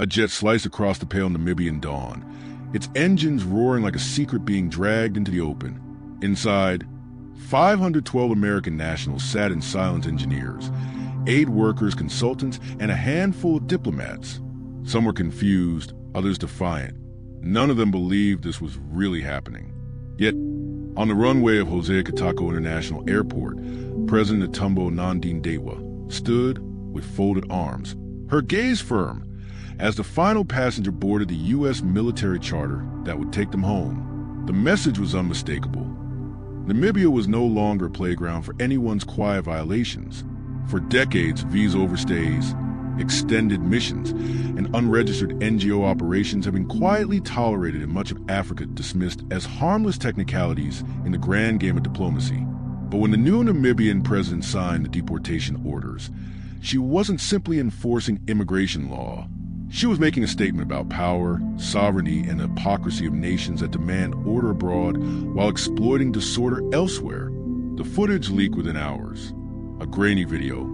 A jet sliced across the pale Namibian dawn, its engines roaring like a secret being dragged into the open. Inside, 512 American nationals sat in silent engineers, aid workers, consultants, and a handful of diplomats. Some were confused, others defiant. None of them believed this was really happening. Yet, on the runway of Jose Katako International Airport, President Netumbo Nandi-Ndaitwah stood with folded arms, her gaze firm, as the final passenger boarded the U.S. military charter that would take them home. The message was unmistakable. Namibia was no longer a playground for anyone's quiet violations. For decades, visa overstays, extended missions, and unregistered NGO operations have been quietly tolerated in much of Africa, dismissed as harmless technicalities in the grand game of diplomacy. But when the new Namibian president signed the deportation orders, she wasn't simply enforcing immigration law. She was making a statement about power, sovereignty, and the hypocrisy of nations that demand order abroad while exploiting disorder elsewhere. The footage leaked within hours. A grainy video,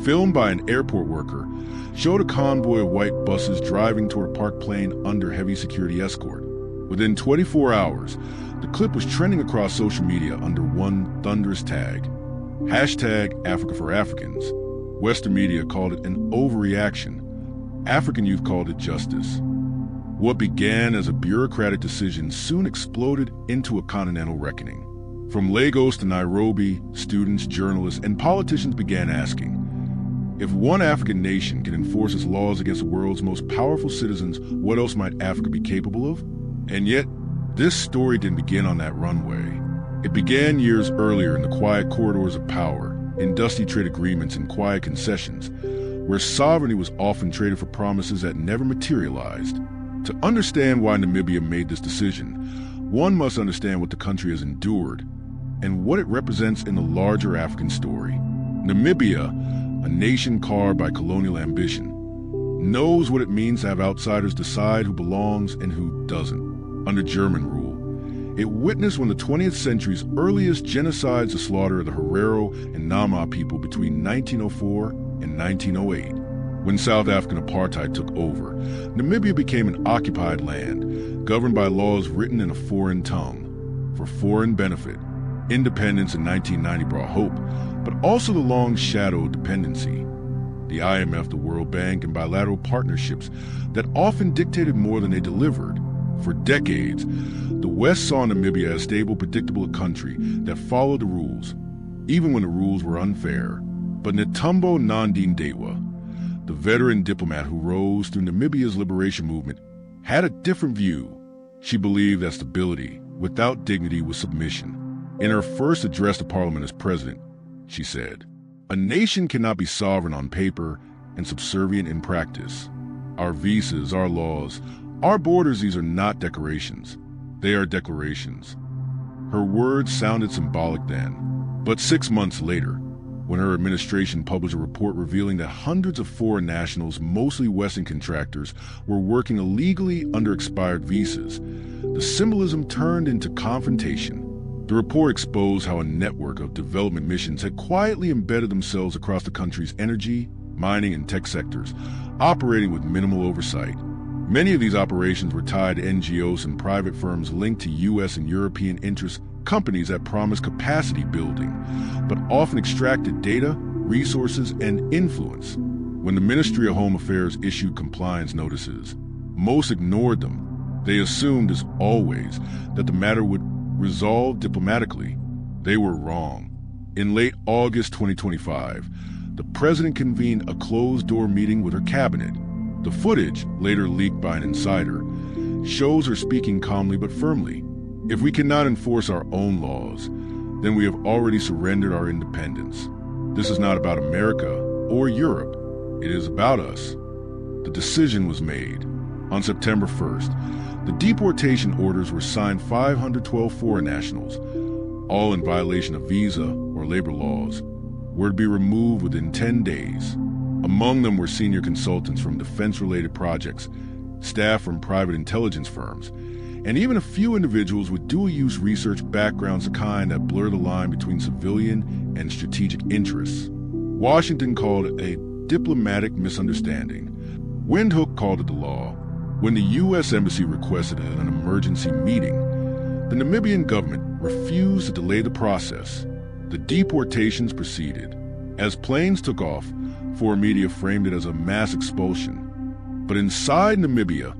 filmed by an airport worker, showed a convoy of white buses driving toward a parked plane under heavy security escort. Within 24 hours, the clip was trending across social media under one thunderous tag: #AfricaForAfricans. Western media called it an overreaction. African youth called it justice. What began as a bureaucratic decision soon exploded into a continental reckoning. From Lagos to Nairobi, students, journalists, and politicians began asking, if one African nation can enforce its laws against the world's most powerful citizens, what else might Africa be capable of? And yet, this story didn't begin on that runway. It began years earlier in the quiet corridors of power, in dusty trade agreements and quiet concessions, where sovereignty was often traded for promises that never materialized. To understand why Namibia made this decision, one must understand what the country has endured and what it represents in the larger African story. Namibia, a nation carved by colonial ambition, knows what it means to have outsiders decide who belongs and who doesn't. Under German rule, it witnessed one of the 20th century's earliest genocides, the slaughter of the Herero and Nama people between 1904 and 1908. When South African apartheid took over, Namibia became an occupied land, governed by laws written in a foreign tongue, for foreign benefit. Independence in 1990 brought hope, but also the long shadow of dependency. The IMF, the World Bank, and bilateral partnerships that often dictated more than they delivered. For decades, the West saw Namibia as a stable, predictable country that followed the rules, even when the rules were unfair. But Netumbo Nandi-Ndaitwah, the veteran diplomat who rose through Namibia's liberation movement, had a different view. She believed that stability without dignity was submission. In her first address to Parliament as president, she said, "A nation cannot be sovereign on paper and subservient in practice. Our visas, our laws, our borders, these are not decorations. They are declarations." Her words sounded symbolic then, but 6 months later, when her administration published a report revealing that hundreds of foreign nationals, mostly Western contractors, were working illegally under expired visas, the symbolism turned into confrontation. The report exposed how a network of development missions had quietly embedded themselves across the country's energy, mining, and tech sectors, operating with minimal oversight. Many of these operations were tied to NGOs and private firms linked to U.S. and European interest companies that promised capacity building, but often extracted data, resources, and influence. When the Ministry of Home Affairs issued compliance notices, most ignored them. They assumed, as always, that the matter would resolve diplomatically. They were wrong. In late August 2025, the president convened a closed-door meeting with her cabinet. The footage, later leaked by an insider, shows her speaking calmly but firmly. If we cannot enforce our own laws, then we have already surrendered our independence. This is not about America or Europe. It is about us. The decision was made. On September 1st, the deportation orders were signed 512 foreign nationals, all in violation of visa or labor laws, were to be removed within 10 days. Among them were senior consultants from defense-related projects, staff from private intelligence firms, and even a few individuals with dual-use research backgrounds, the kind that blur the line between civilian and strategic interests. Washington called it a diplomatic misunderstanding, Windhoek called it the law. When the U.S. Embassy requested an emergency meeting, the Namibian government refused to delay the process. The deportations proceeded. As planes took off, foreign media framed it as a mass expulsion. But inside Namibia,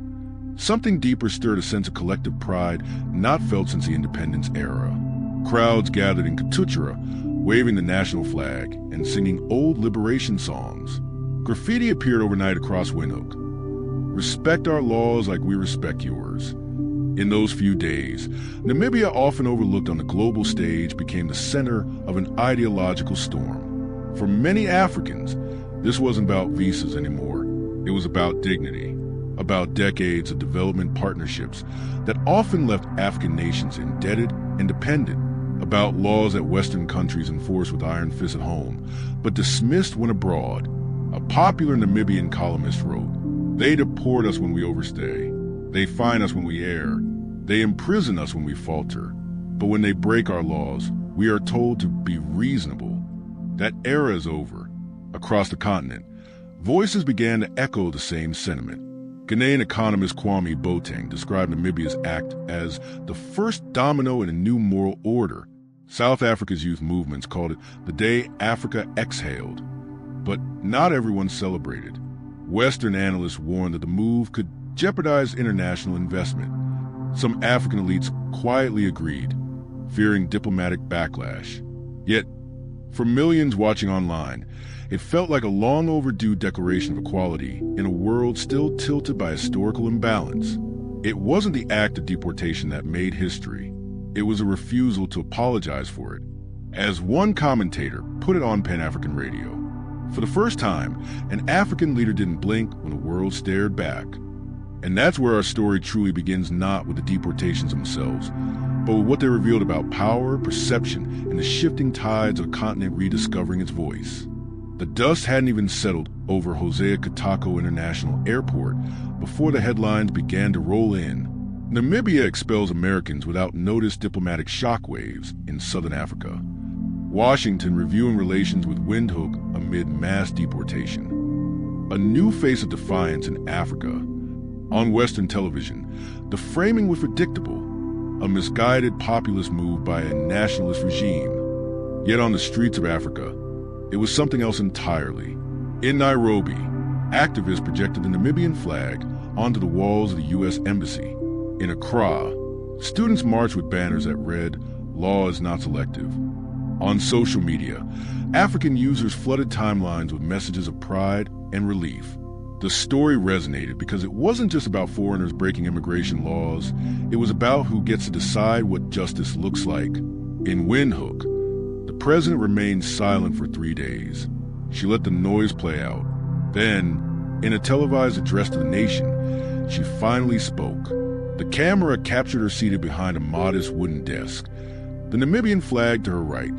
something deeper stirred a sense of collective pride not felt since the independence era. Crowds gathered in Katutura, waving the national flag and singing old liberation songs. Graffiti appeared overnight across Windhoek. Respect our laws like we respect yours. In those few days, Namibia, often overlooked on the global stage, became the center of an ideological storm. For many Africans, this wasn't about visas anymore. It was about dignity, about decades of development partnerships that often left African nations indebted and dependent, about laws that Western countries enforced with iron fists at home, but dismissed when abroad. A popular Namibian columnist wrote, "They deport us when we overstay. They fine us when we err. They imprison us when we falter. But when they break our laws, we are told to be reasonable." That era is over. Across the continent, voices began to echo the same sentiment. Ghanaian economist Kwame Boateng described Namibia's act as the first domino in a new moral order. South Africa's youth movements called it the day Africa exhaled. But not everyone celebrated. Western analysts warned that the move could jeopardize international investment. Some African elites quietly agreed, fearing diplomatic backlash. Yet, for millions watching online, it felt like a long overdue declaration of equality in a world still tilted by historical imbalance. It wasn't the act of deportation that made history. It was a refusal to apologize for it. As one commentator put it on Pan-African radio, for the first time, an African leader didn't blink when the world stared back. And that's where our story truly begins, not with the deportations themselves, but with what they revealed about power, perception, and the shifting tides of a continent rediscovering its voice. The dust hadn't even settled over Hosea Kitako International Airport before the headlines began to roll in. Namibia expels Americans without noticed diplomatic shockwaves in southern Africa. Washington reviewing relations with Windhoek amid mass deportation. A new face of defiance in Africa. On Western television, the framing was predictable, a misguided populist move by a nationalist regime. Yet on the streets of Africa, it was something else entirely. In Nairobi, activists projected the Namibian flag onto the walls of the U.S. Embassy. In Accra, students marched with banners that read, "Law is not selective." On social media, African users flooded timelines with messages of pride and relief. The story resonated because it wasn't just about foreigners breaking immigration laws. It was about who gets to decide what justice looks like. In Windhoek, the president remained silent for 3 days. She let the noise play out. Then, in a televised address to the nation, she finally spoke. The camera captured her seated behind a modest wooden desk, the Namibian flag to her right,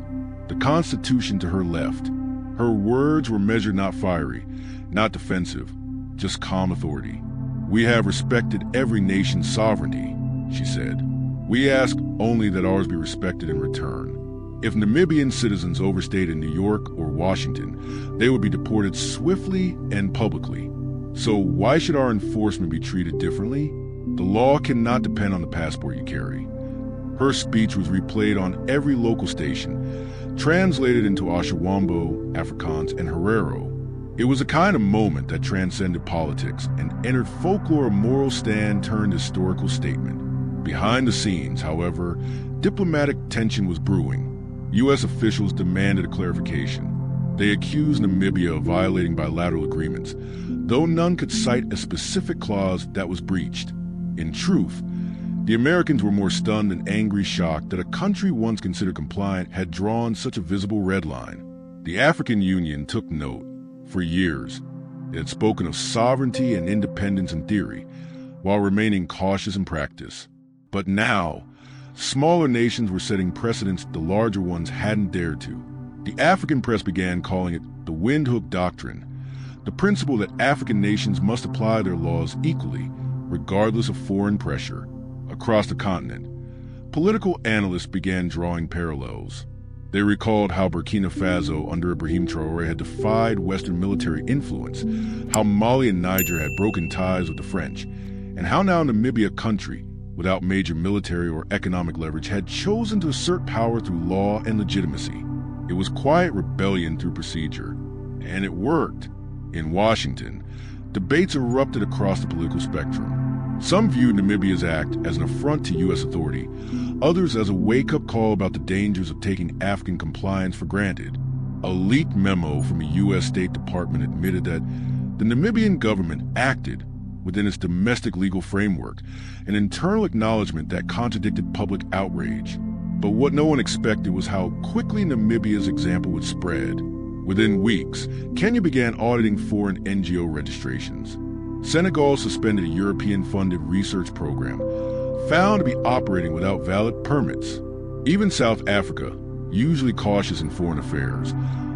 the Constitution to her left. Her words were measured not fiery, not defensive, just calm authority. "We have respected every nation's sovereignty," she said. "We ask only that ours be respected in return. If Namibian citizens overstayed in New York or Washington, they would be deported swiftly and publicly. So why should our enforcement be treated differently? The law cannot depend on the passport you carry." Her speech was replayed on every local station, translated into Ashwambo, Afrikaans, and Herero. It was a kind of moment that transcended politics and entered folklore, a moral stand turned historical statement. Behind the scenes, however, diplomatic tension was brewing. U.S. officials demanded a clarification. They accused Namibia of violating bilateral agreements, though none could cite a specific clause that was breached. In truth, the Americans were more stunned and angry, shocked that a country once considered compliant had drawn such a visible red line. The African Union took note. For years, it had spoken of sovereignty and independence in theory, while remaining cautious in practice. But now, smaller nations were setting precedents the larger ones hadn't dared to. The African press began calling it the Windhoek Doctrine, the principle that African nations must apply their laws equally, regardless of foreign pressure. Across the continent, political analysts began drawing parallels. They recalled how Burkina Faso under Ibrahim Traoré had defied Western military influence, how Mali and Niger had broken ties with the French, and how now Namibia, country without major military or economic leverage, had chosen to assert power through law and legitimacy. It was quiet rebellion through procedure, and it worked. In Washington, debates erupted across the political spectrum. Some viewed Namibia's act as an affront to U.S. authority, others as a wake-up call about the dangers of taking African compliance for granted. A leaked memo from the U.S. State Department admitted that the Namibian government acted within its domestic legal framework, an internal acknowledgement that contradicted public outrage. But what no one expected was how quickly Namibia's example would spread. Within weeks, Kenya began auditing foreign NGO registrations. Senegal suspended a European-funded research program, found to be operating without valid permits. Even South Africa, usually cautious in foreign affairs,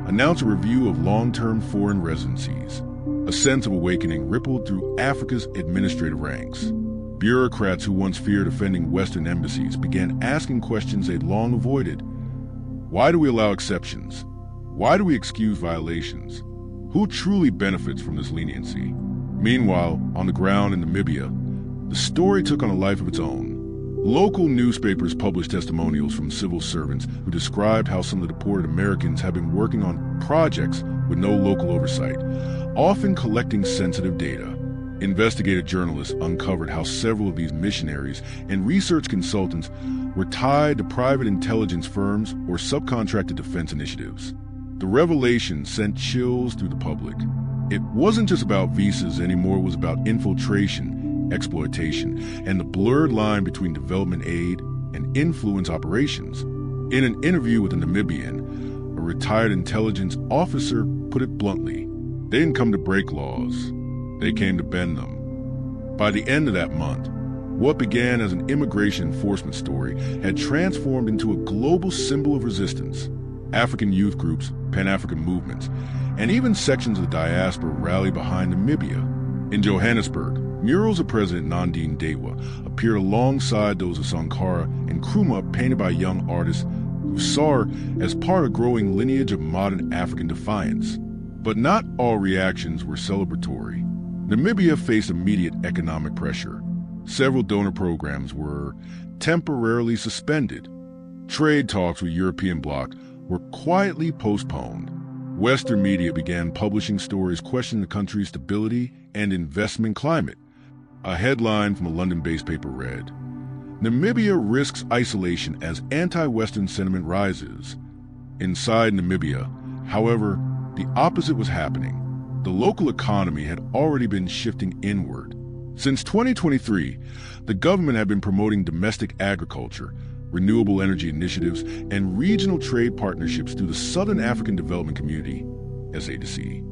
announced a review of long-term foreign residencies. A sense of awakening rippled through Africa's administrative ranks. Bureaucrats who once feared offending Western embassies began asking questions they'd long avoided. Why do we allow exceptions? Why do we excuse violations? Who truly benefits from this leniency? Meanwhile, on the ground in Namibia, the story took on a life of its own. Local newspapers published testimonials from civil servants who described how some of the deported Americans have been working on projects with no local oversight, often collecting sensitive data. Investigative journalists uncovered how several of these missionaries and research consultants were tied to private intelligence firms or subcontracted defense initiatives. The revelation sent chills through the public. It wasn't just about visas anymore, it was about infiltration, exploitation, and the blurred line between development aid and influence operations. In an interview with a Namibian, a retired intelligence officer put it bluntly: they didn't come to break laws, they came to bend them. By the end of that month, what began as an immigration enforcement story had transformed into a global symbol of resistance. African youth groups, Pan-African movements, and even sections of the diaspora rallied behind Namibia. In Johannesburg, murals of President Nandi-Ndaitwah appeared alongside those of Sankara and Nkrumah, painted by young artists who saw her as part of a growing lineage of modern African defiance. But not all reactions were celebratory. Namibia faced immediate economic pressure. Several donor programs were temporarily suspended. Trade talks with European bloc were quietly postponed. Western media began publishing stories questioning the country's stability and investment climate. A headline from a London-based paper read, "Namibia risks isolation as anti-Western sentiment rises." Inside Namibia, however, the opposite was happening. The local economy had already been shifting inward. Since 2023, the government had been promoting domestic agriculture, renewable energy initiatives, and regional trade partnerships through the Southern African Development Community, SADC.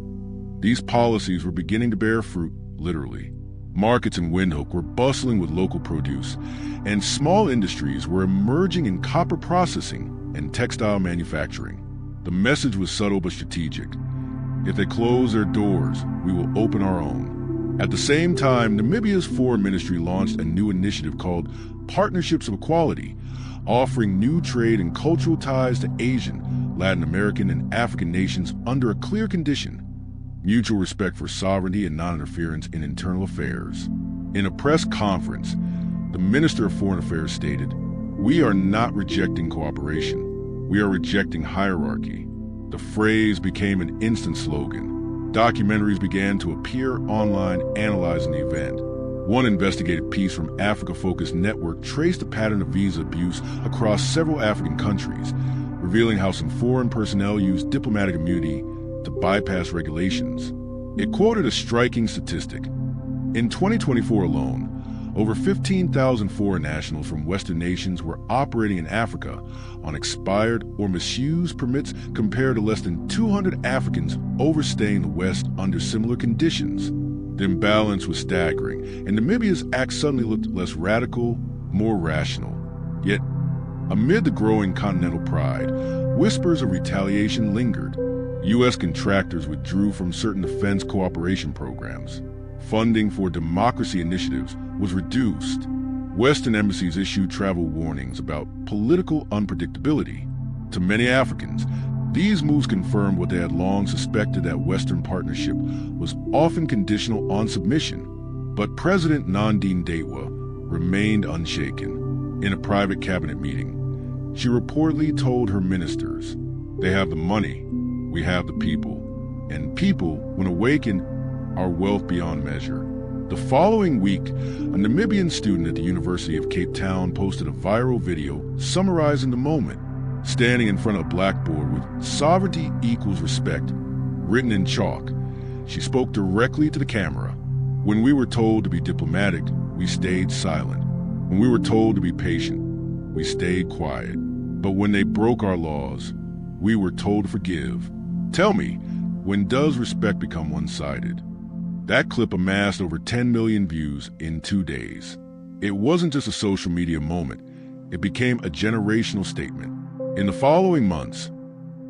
These policies were beginning to bear fruit, literally. Markets in Windhoek were bustling with local produce, and small industries were emerging in copper processing and textile manufacturing. The message was subtle but strategic. If they close their doors, we will open our own. At the same time, Namibia's foreign ministry launched a new initiative called Partnerships of Equality, offering new trade and cultural ties to Asian, Latin American, and African nations under a clear condition: mutual respect for sovereignty and non-interference in internal affairs. In a press conference, the Minister of Foreign Affairs stated, "We are not rejecting cooperation. We are rejecting hierarchy." The phrase became an instant slogan. Documentaries began to appear online analyzing the event. One investigative piece from Africa-focused network traced a pattern of visa abuse across several African countries, revealing how some foreign personnel used diplomatic immunity to bypass regulations. It quoted a striking statistic. In 2024 alone, over 15,000 foreign nationals from Western nations were operating in Africa on expired or misused permits, compared to less than 200 Africans overstaying the West under similar conditions. The imbalance was staggering, and Namibia's act suddenly looked less radical, more rational. Yet, amid the growing continental pride, whispers of retaliation lingered. U.S. contractors withdrew from certain defense cooperation programs. Funding for democracy initiatives was reduced. Western embassies issued travel warnings about political unpredictability. To many Africans, these moves confirmed what they had long suspected, that Western partnership was often conditional on submission. But President Nandi-Ndaitwah remained unshaken. In a private cabinet meeting, she reportedly told her ministers, "They have the money, we have the people, and people, when awakened, are wealth beyond measure." The following week, a Namibian student at the University of Cape Town posted a viral video summarizing the moment, standing in front of a blackboard with "Sovereignty equals respect" written in chalk. She spoke directly to the camera. "When we were told to be diplomatic, we stayed silent. When we were told to be patient, we stayed quiet. But when they broke our laws, we were told to forgive. Tell me, when does respect become one-sided?" That clip amassed over 10 million views in 2 days. It wasn't just a social media moment. It became a generational statement. In the following months,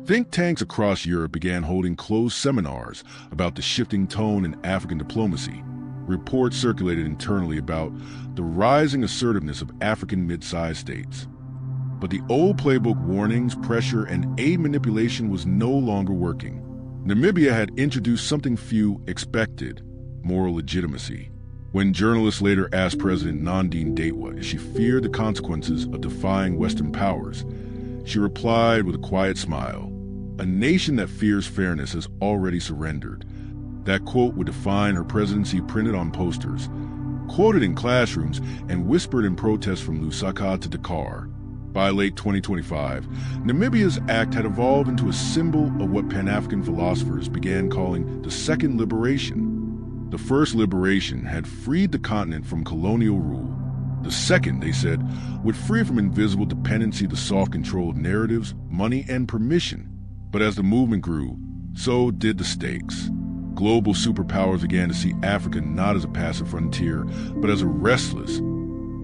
think tanks across Europe began holding closed seminars about the shifting tone in African diplomacy. Reports circulated internally about the rising assertiveness of African mid-sized states. But the old playbook, warnings, pressure, and aid manipulation, was no longer working. Namibia had introduced something few expected: moral legitimacy. When journalists later asked President Nandi-Ndaitwah if she feared the consequences of defying Western powers, she replied with a quiet smile, "A nation that fears fairness has already surrendered." That quote would define her presidency, printed on posters, quoted in classrooms, and whispered in protest from Lusaka to Dakar. By late 2025, Namibia's act had evolved into a symbol of what Pan-African philosophers began calling the Second Liberation. The first liberation had freed the continent from colonial rule. The second, they said, would free from invisible dependency the soft control of narratives, money, and permission. But as the movement grew, so did the stakes. Global superpowers began to see Africa not as a passive frontier, but as a restless,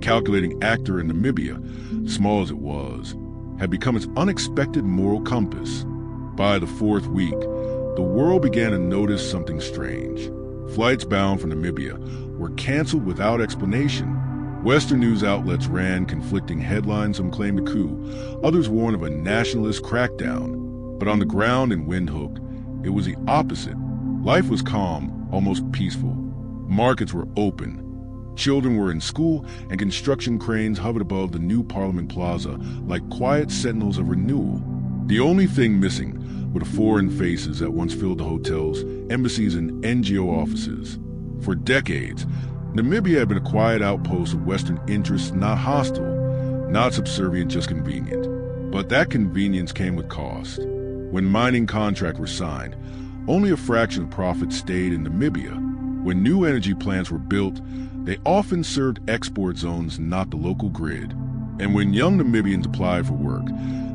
calculating actor. In Namibia, small as it was, had become its unexpected moral compass. By the fourth week, the world began to notice something strange. Flights bound for Namibia were canceled without explanation. Western news outlets ran conflicting headlines. Some claimed a coup, others warned of a nationalist crackdown. But on the ground in Windhoek, it was the opposite. Life was calm, almost peaceful. Markets were open. Children were in school, and construction cranes hovered above the new Parliament Plaza like quiet sentinels of renewal. The only thing missing were the foreign faces that once filled the hotels, embassies, and NGO offices. For decades, Namibia had been a quiet outpost of Western interests, not hostile, not subservient, just convenient. But that convenience came with cost. When mining contracts were signed, only a fraction of profits stayed in Namibia. When new energy plants were built, they often served export zones, not the local grid. And when young Namibians applied for work,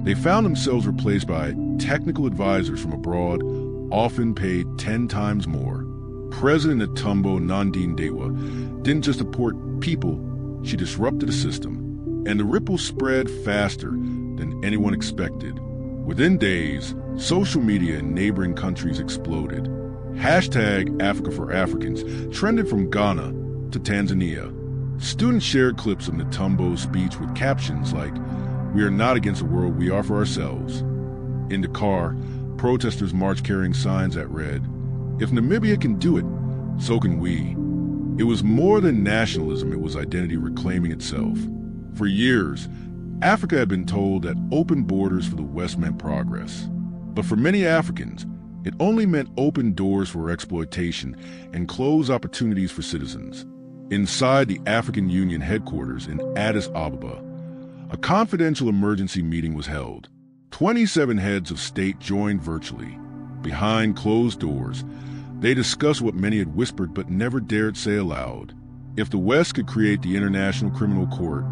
they found themselves replaced by technical advisors from abroad, often paid 10 times more. President Netumbo Nandi-Ndaitwah didn't just deport people, she disrupted a system. And the ripple spread faster than anyone expected. Within days, social media in neighboring countries exploded. Hashtag Africa for Africans trended from Ghana to Tanzania. Students shared clips of Netumbo's speech with captions like, "We are not against the world, we are for ourselves." In Dakar, protesters marched carrying signs that read, "If Namibia can do it, so can we." It was more than nationalism, it was identity reclaiming itself. For years, Africa had been told that open borders for the West meant progress. But for many Africans, it only meant open doors for exploitation and closed opportunities for citizens. Inside the African Union headquarters in Addis Ababa, a confidential emergency meeting was held. 27 heads of state joined virtually. Behind closed doors, they discussed what many had whispered but never dared say aloud. If the West could create the International Criminal Court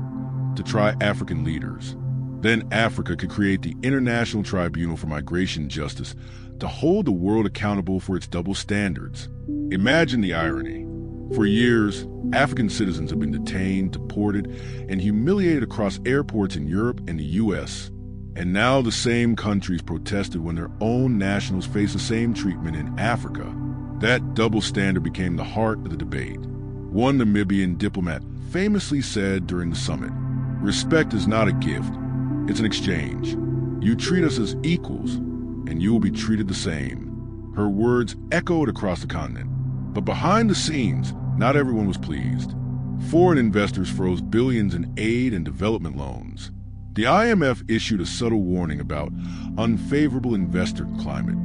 to try African leaders, then Africa could create the International Tribunal for Migration Justice to hold the world accountable for its double standards. Imagine the irony. For years, African citizens have been detained, deported, and humiliated across airports in Europe and the U.S. And now the same countries protested when their own nationals face the same treatment in Africa. That double standard became the heart of the debate. One Namibian diplomat famously said during the summit, "Respect is not a gift, it's an exchange." You treat us as equals, and you will be treated the same. Her words echoed across the continent. But behind the scenes, not everyone was pleased. Foreign investors froze billions in aid and development loans. The IMF issued a subtle warning about unfavorable investor climate,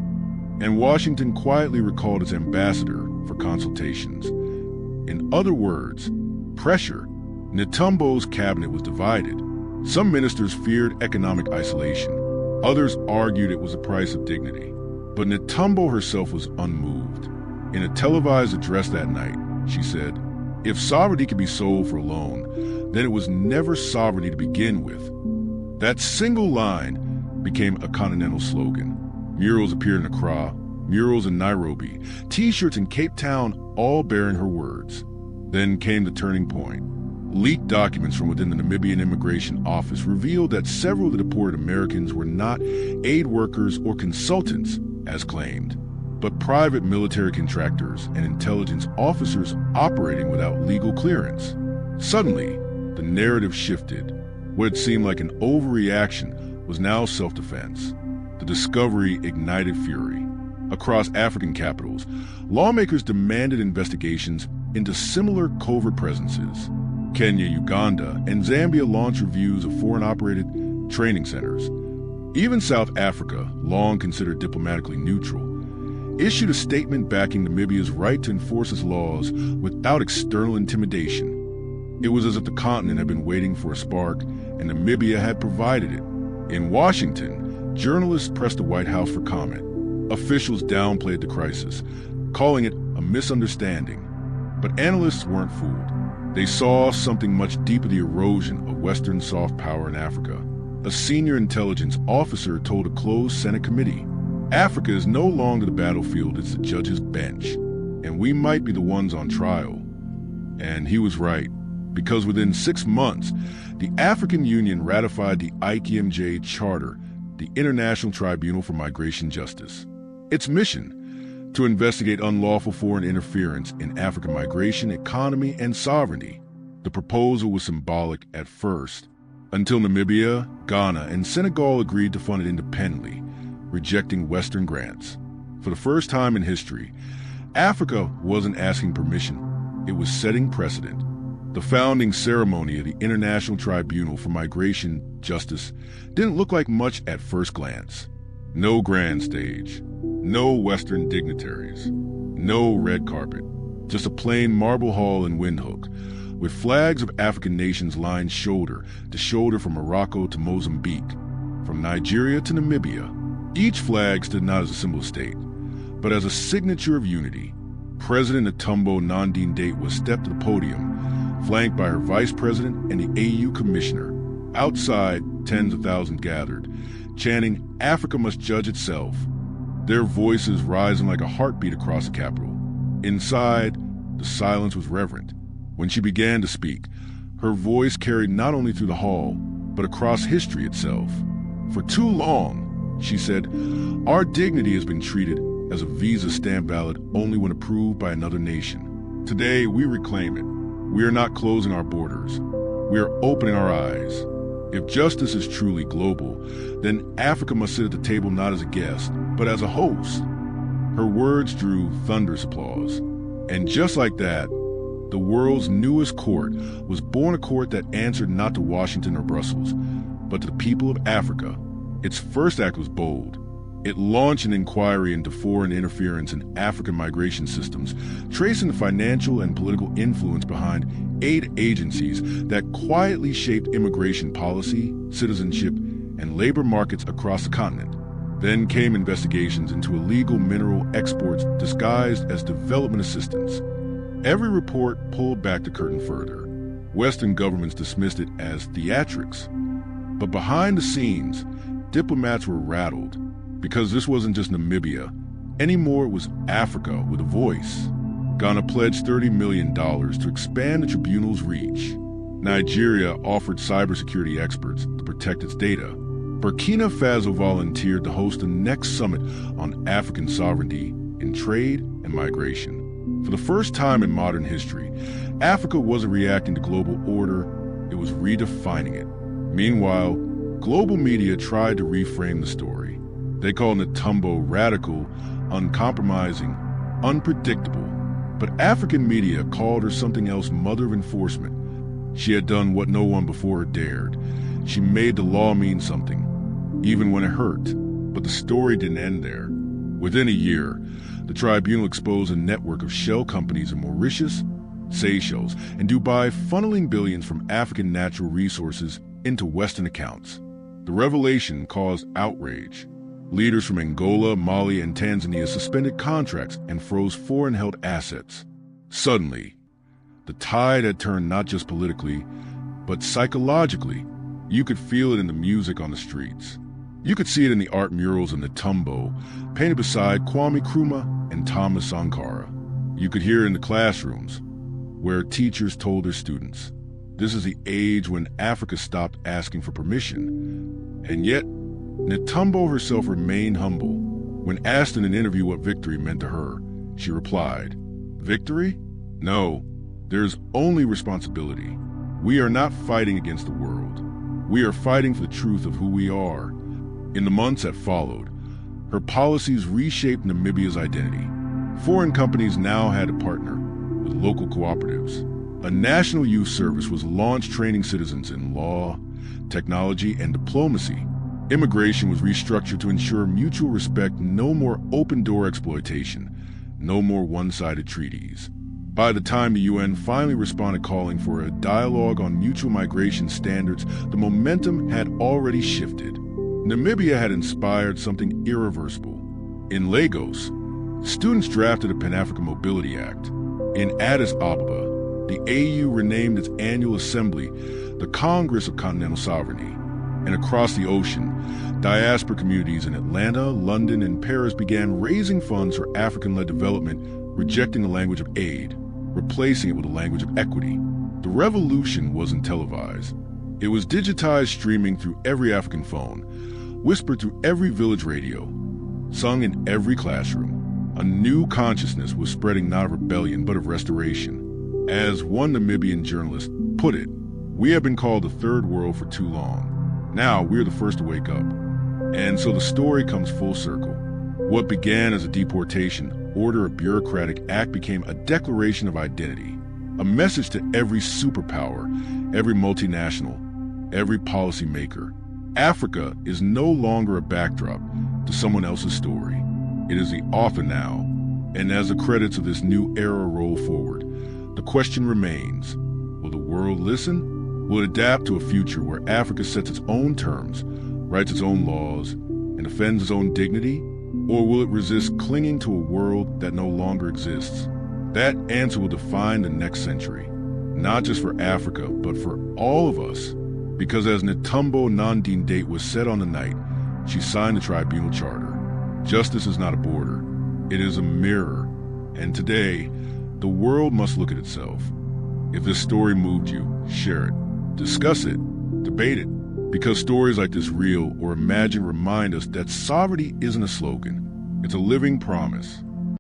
and Washington quietly recalled its ambassador for consultations. In other words, pressure. Netumbo's cabinet was divided. Some ministers feared economic isolation. Others argued it was the price of dignity. But Netumbo herself was unmoved. In a televised address that night, she said, "If sovereignty could be sold for a loan, then it was never sovereignty to begin with." That single line became a continental slogan. Murals appeared in Accra, murals in Nairobi, T-shirts in Cape Town, all bearing her words. Then came the turning point. Leaked documents from within the Namibian Immigration Office revealed that several of the deported Americans were not aid workers or consultants, as claimed, but private military contractors and intelligence officers operating without legal clearance. Suddenly, the narrative shifted. What had seemed like an overreaction was now self-defense. The discovery ignited fury. Across African capitals, lawmakers demanded investigations into similar covert presences. Kenya, Uganda, and Zambia launched reviews of foreign-operated training centers. Even South Africa, long considered diplomatically neutral, issued a statement backing Namibia's right to enforce its laws without external intimidation. It was as if the continent had been waiting for a spark, and Namibia had provided it. In Washington, journalists pressed the White House for comment. Officials downplayed the crisis, calling it a misunderstanding. But analysts weren't fooled. They saw something much deeper: the erosion of Western soft power in Africa. A senior intelligence officer told a closed Senate committee, "Africa is no longer the battlefield, it's the judge's bench, and we might be the ones on trial." And he was right, because within 6 months, the African Union ratified the ITMJ Charter, the International Tribunal for Migration Justice. Its mission: to investigate unlawful foreign interference in African migration, economy, and sovereignty. The proposal was symbolic at first, until Namibia, Ghana, and Senegal agreed to fund it independently, rejecting Western grants. For the first time in history, Africa wasn't asking permission, it was setting precedent. The founding ceremony of the International Tribunal for Migration Justice didn't look like much at first glance. No grand stage, no Western dignitaries, no red carpet, just a plain marble hall in Windhoek, with flags of African nations lined shoulder to shoulder from Morocco to Mozambique, from Nigeria to Namibia. Each flag stood not as a symbol of state, but as a signature of unity. President Netumbo Nandi-Ndaitwah stepped to the podium, flanked by her vice president and the AU commissioner. Outside, tens of thousands gathered, chanting, "Africa must judge itself," their voices rising like a heartbeat across the capital. Inside, the silence was reverent. When she began to speak, her voice carried not only through the hall, but across history itself. "For too long," she said, "our dignity has been treated as a visa stamp valid only when approved by another nation. Today, we reclaim it. We are not closing our borders. We are opening our eyes. If justice is truly global, then Africa must sit at the table not as a guest, but as a host." Her words drew thunderous applause. And just like that, the world's newest court was born, a court that answered not to Washington or Brussels, but to the people of Africa. Its first act was bold. It launched an inquiry into foreign interference in African migration systems, tracing the financial and political influence behind aid agencies that quietly shaped immigration policy, citizenship, and labor markets across the continent. Then came investigations into illegal mineral exports disguised as development assistance. Every report pulled back the curtain further. Western governments dismissed it as theatrics. But behind the scenes, diplomats were rattled, because this wasn't just Namibia. Anymore, it was Africa with a voice. Ghana pledged $30 million to expand the tribunal's reach. Nigeria offered cybersecurity experts to protect its data. Burkina Faso volunteered to host the next summit on African sovereignty in trade and migration. For the first time in modern history, Africa wasn't reacting to global order, it was redefining it. Meanwhile, Global media tried to reframe the story. They called Netumbo radical, uncompromising, unpredictable. But African media called her something else: mother of enforcement. She had done what no one before her dared. She made the law mean something, even when it hurt. But the story didn't end there. Within a year, the tribunal exposed a network of shell companies in Mauritius, Seychelles, and Dubai, funneling billions from African natural resources into Western accounts. The revelation caused outrage. Leaders from Angola, Mali, and Tanzania suspended contracts and froze foreign-held assets. Suddenly, the tide had turned not just politically, but psychologically. You could feel it in the music on the streets. You could see it in the art murals of Netumbo, painted beside Kwame Nkrumah and Thomas Sankara. You could hear it in the classrooms, where teachers told their students, this is the age when Africa stopped asking for permission. And yet, Netumbo herself remained humble. When asked in an interview what victory meant to her, she replied, "Victory? No, there's only responsibility. We are not fighting against the world. We are fighting for the truth of who we are." In the months that followed, her policies reshaped Namibia's identity. Foreign companies now had a partner with local cooperatives. A national youth service was launched training citizens in law, technology, and diplomacy. Immigration was restructured to ensure mutual respect, no more open-door exploitation, no more one-sided treaties. By the time the UN finally responded calling for a dialogue on mutual migration standards, the momentum had already shifted. Namibia had inspired something irreversible. In Lagos, students drafted a Pan-African Mobility Act. In Addis Ababa, the AU renamed its annual assembly the Congress of Continental Sovereignty. And across the ocean, diaspora communities in Atlanta, London, and Paris began raising funds for African-led development, rejecting the language of aid, replacing it with a language of equity. The revolution wasn't televised. It was digitized, streaming through every African phone, whispered through every village radio, sung in every classroom. A new consciousness was spreading, not of rebellion, but of restoration. As one Namibian journalist put it, "We have been called the third world for too long. Now we're the first to wake up." And so the story comes full circle. What began as a deportation order, a bureaucratic act, became a declaration of identity, a message to every superpower, every multinational, every policymaker. Africa is no longer a backdrop to someone else's story. It is the author now, and as the credits of this new era roll forward, the question remains, will the world listen? Will it adapt to a future where Africa sets its own terms, writes its own laws, and defends its own dignity? Or will it resist clinging to a world that no longer exists? That answer will define the next century, not just for Africa, but for all of us. Because as Netumbo Nandi-Ndaitwah said on the night she signed the tribunal charter, justice is not a border, it is a mirror. And today, the world must look at itself. If this story moved you, share it. Discuss it, debate it, because stories like this, real or imagined, remind us that sovereignty isn't a slogan. It's a living promise.